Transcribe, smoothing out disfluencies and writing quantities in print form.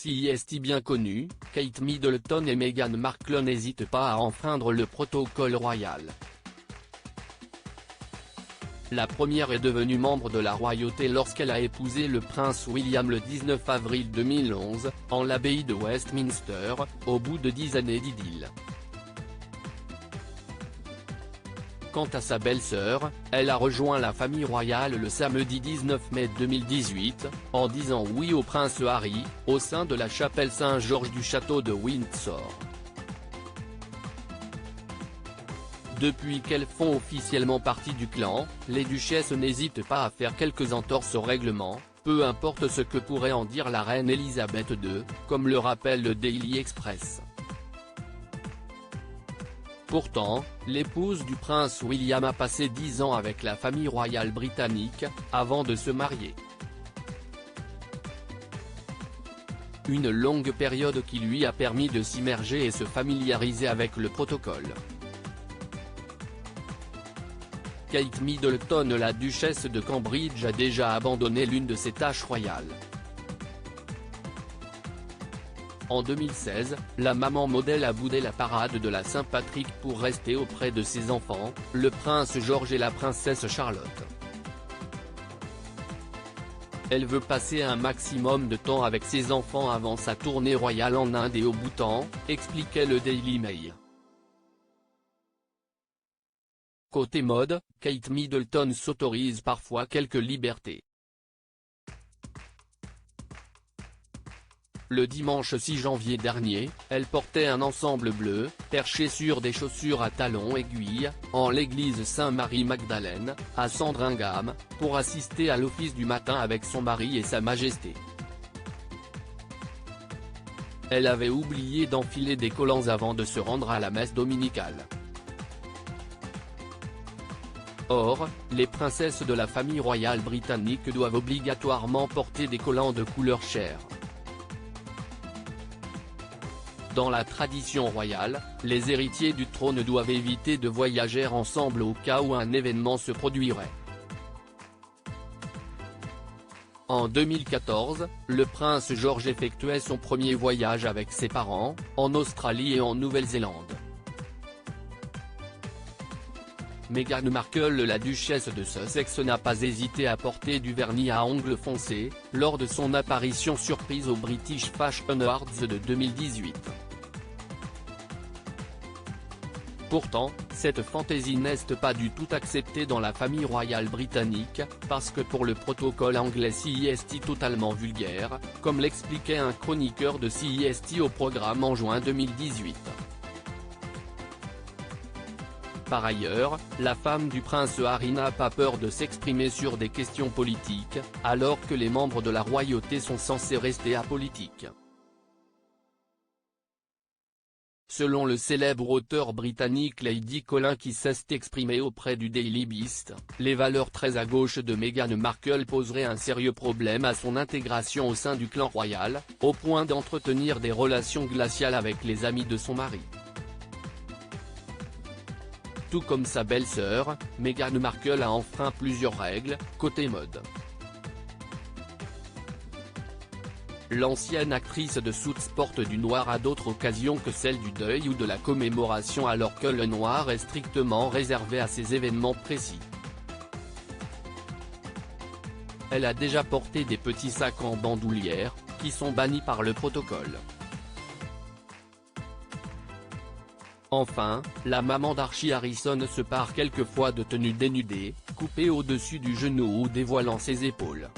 CIST bien connu, Kate Middleton et Meghan Markle n'hésitent pas à enfreindre le protocole royal. La première est devenue membre de la royauté lorsqu'elle a épousé le prince William le 19 avril 2011, en l'abbaye de Westminster, au bout de 10 années d'idylle. Quant à sa belle-sœur, elle a rejoint la famille royale le samedi 19 mai 2018, en disant oui au prince Harry, au sein de la chapelle Saint-Georges du château de Windsor. Depuis qu'elles font officiellement partie du clan, les duchesses n'hésitent pas à faire quelques entorses au règlement, peu importe ce que pourrait en dire la reine Elisabeth II, comme le rappelle le Daily Express. Pourtant, l'épouse du prince William a passé 10 ans avec la famille royale britannique, avant de se marier. Une longue période qui lui a permis de s'immerger et se familiariser avec le protocole. Kate Middleton, la duchesse de Cambridge, a déjà abandonné l'une de ses tâches royales. En 2016, la maman modèle a boudé la parade de la Saint-Patrick pour rester auprès de ses enfants, le prince George et la princesse Charlotte. Elle veut passer un maximum de temps avec ses enfants avant sa tournée royale en Inde et au Bhoutan, expliquait le Daily Mail. Côté mode, Kate Middleton s'autorise parfois quelques libertés. Le dimanche 6 janvier dernier, elle portait un ensemble bleu, perché sur des chaussures à talons aiguilles, en l'église Saint-Marie-Magdalène, à Sandringham, pour assister à l'office du matin avec son mari et sa majesté. Elle avait oublié d'enfiler des collants avant de se rendre à la messe dominicale. Or, les princesses de la famille royale britannique doivent obligatoirement porter des collants de couleur chair. Dans la tradition royale, les héritiers du trône doivent éviter de voyager ensemble au cas où un événement se produirait. En 2014, le prince George effectuait son premier voyage avec ses parents, en Australie et en Nouvelle-Zélande. Meghan Markle, la duchesse de Sussex, n'a pas hésité à porter du vernis à ongles foncés, lors de son apparition surprise aux British Fashion Awards de 2018. Pourtant, cette fantaisie n'est pas du tout acceptée dans la famille royale britannique, parce que pour le protocole anglais CIST totalement vulgaire, comme l'expliquait un chroniqueur de CIST au programme en juin 2018. Par ailleurs, la femme du prince Harry n'a pas peur de s'exprimer sur des questions politiques, alors que les membres de la royauté sont censés rester apolitiques. Selon le célèbre auteur britannique Lady Colin qui s'est exprimé auprès du Daily Beast, les valeurs très à gauche de Meghan Markle poseraient un sérieux problème à son intégration au sein du clan royal, au point d'entretenir des relations glaciales avec les amis de son mari. Tout comme sa belle-sœur, Meghan Markle a enfreint plusieurs règles, côté mode. L'ancienne actrice de Suits porte du noir à d'autres occasions que celle du deuil ou de la commémoration, alors que le noir est strictement réservé à ces événements précis. Elle a déjà porté des petits sacs en bandoulière, qui sont bannis par le protocole. Enfin, la maman d'Archie Harrison se pare quelquefois de tenues dénudées, coupées au-dessus du genou ou dévoilant ses épaules.